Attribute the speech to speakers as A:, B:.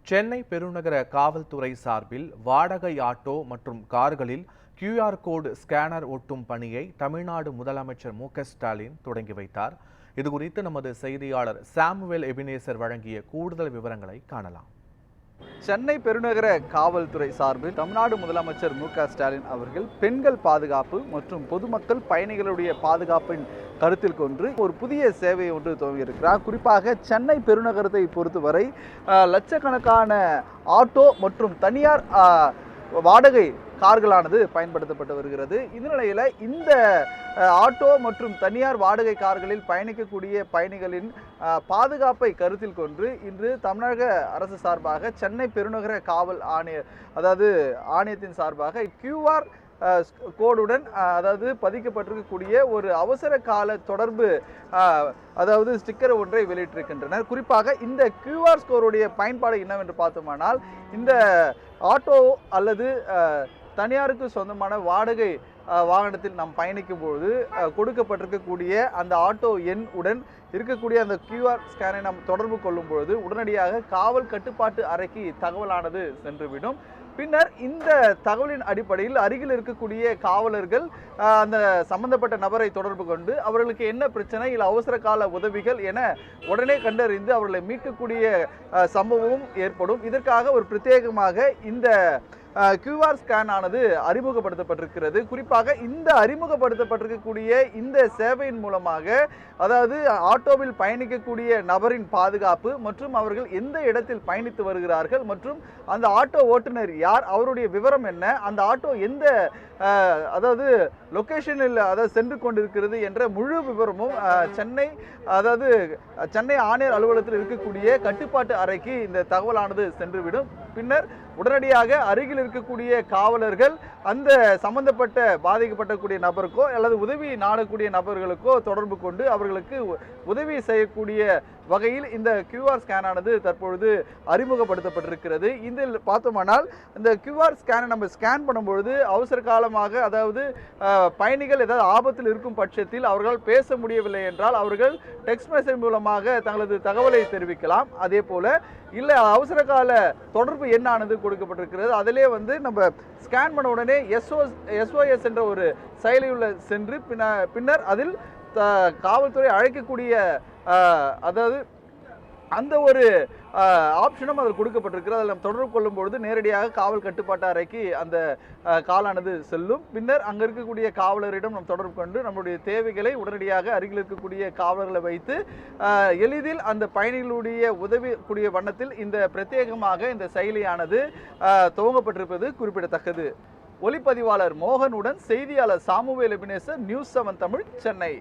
A: சென்னை பெருநகர காவல்துறை சார்பில் வாடகை ஆட்டோ மற்றும் கார்களில் QR கோடு ஸ்கேனர் ஒட்டும் பணியை தமிழ்நாடு முதலமைச்சர் மு.க.ஸ்டாலின் தொடங்கி வைத்தார். இதுகுறித்து நமது செய்தியாளர் சாமுவேல் எபினேசர் வழங்கிய கூடுதல் விவரங்களை காணலாம்.
B: சென்னை பெருநகர காவல்துறை சார்பில் தமிழ்நாடு முதலமைச்சர் மு.க.ஸ்டாலின் அவர்கள் பெண்கள் பாதுகாப்பு மற்றும் பொதுமக்கள் பயணிகளுடைய பாதுகாப்பின் கருத்தில் கொண்டு ஒரு புதிய சேவை ஒன்று துவங்கியிருக்கிறார். குறிப்பாக சென்னை பெருநகரத்தை பொறுத்தவரை லட்சக்கணக்கான ஆட்டோ மற்றும் தனியார் வாடகை கார்களானது பயன்படுத்தப்பட்டு வருகிறது. இந்த நிலையில் இந்த ஆட்டோ மற்றும் தனியார் வாடகை கார்களில் பயணிக்கக்கூடிய பயணிகளின் பாதுகாப்பை கருத்தில் கொண்டு இன்று தமிழக அரசு சார்பாக சென்னை பெருநகர காவல் ஆணையத்தின் சார்பாக QR கோடுடன் பதிக்கப்பட்டிருக்கக்கூடிய ஒரு அவசர கால தொடர்பு ஸ்டிக்கர் ஒன்றை வெளியிட்டிருக்கின்றனர். குறிப்பாக இந்த QR ஸ்கோருடைய பயன்பாடு என்னவென்று பார்த்தோமானால், இந்த ஆட்டோ அல்லது தனியாருக்கு சொந்தமான வாடகை வாகனத்தில் நாம் பயணிக்கும் பொழுது கொடுக்கப்பட்டிருக்கக்கூடிய அந்த ஆட்டோ எண் உடன் இருக்கக்கூடிய அந்த QR ஸ்கேனை நாம் தொடர்பு கொள்ளும் பொழுது உடனடியாக காவல் கட்டுப்பாட்டு அறைக்கு தகவலானது சென்றுவிடும். பின்னர் இந்த தகவலின் அடிப்படையில் அருகில் இருக்கக்கூடிய காவலர்கள் அந்த சம்பந்தப்பட்ட நபரை தொடர்பு கொண்டு அவர்களுக்கு என்ன பிரச்சனை, இல்லை அவசர கால உதவிகள் என உடனே கண்டறிந்து அவர்களை மீட்கக்கூடிய சம்பவமும் ஏற்படும். இதற்காக ஒரு பிரத்யேகமாக இந்த QR ஸ்கேன் ஆனது அறிமுகப்படுத்தப்பட்டிருக்கிறது. குறிப்பாக இந்த அறிமுகப்படுத்தப்பட்டிருக்கக்கூடிய இந்த சேவையின் மூலமாக ஆட்டோவில் பயணிக்கக்கூடிய நபரின் பாதுகாப்பு மற்றும் அவர்கள் எந்த இடத்தில் பயணித்து வருகிறார்கள் மற்றும் அந்த ஆட்டோ ஓட்டுநர் யார், அவருடைய விவரம் என்ன, அந்த ஆட்டோ எந்த லொகேஷனில் சென்று கொண்டிருக்கிறது என்ற முழு விவரமும் சென்னை ஆணையர் அலுவலகத்தில் இருக்கக்கூடிய கட்டுப்பாட்டு அறைக்கு இந்த தகவலானது சென்றுவிடும். பின்னர் உடனடியாக அருகில் இருக்கக்கூடிய காவலர்கள் அந்த சம்பந்தப்பட்ட பாதிக்கப்படக்கூடிய நபருக்கோ அல்லது உதவி நாடக்கூடிய நபர்களுக்கோ தொடர்பு கொண்டு அவர்களுக்கு உதவி செய்யக்கூடிய வகையில் இந்த QR ஸ்கேன் ஆனது தற்பொழுது அறிமுகப்படுத்தப்பட்டிருக்கிறது. இதில் பார்த்தோமானால் இந்த QR ஸ்கேனை நம்ம ஸ்கேன் பண்ணும்பொழுது அவசர காலமாக பயணிகள் ஏதாவது ஆபத்தில் இருக்கும் பட்சத்தில் அவர்களால் பேச முடியவில்லை என்றால் அவர்கள் டெக்ஸ்ட் மெசேஜ் மூலமாக தங்களது தகவலை தெரிவிக்கலாம். அதே போல இல்லை அவசர கால தொடர்பு எண்ணானது கொடுக்கப்பட்டிருக்கிறது. அதிலே நம்ம ஸ்கேன் பண்ண உடனே SOS என்ற ஒரு செயலியுள்ள சென்று பின்னர் அதில் காவல்துறை அழைக்கக்கூடிய அந்த ஒரு ஆப்ஷனும் அதில் கொடுக்கப்பட்டிருக்கிறது. அதில் நம்ம தொடர்பு கொள்ளும் பொழுது நேரடியாக காவல் கட்டுப்பாட்டு அறைக்கு அந்த காலானது செல்லும். பின்னர் அங்கே இருக்கக்கூடிய காவலரிடம் நாம் தொடர்பு கொண்டு நம்முடைய தேவைகளை உடனடியாக அருகில் இருக்கக்கூடிய காவலர்களை வைத்து எளிதில் அந்த பயணிகளுடைய உதவிக்கூடிய வண்ணத்தில் இந்த பிரத்யேகமாக இந்த செயலியானது துவங்கப்பட்டிருப்பது குறிப்பிடத்தக்கது. ஒளிப்பதிவாளர் மோகனுடன் செய்தியாளர் Samuel Ebenezer, News 7 Tamil, Chennai.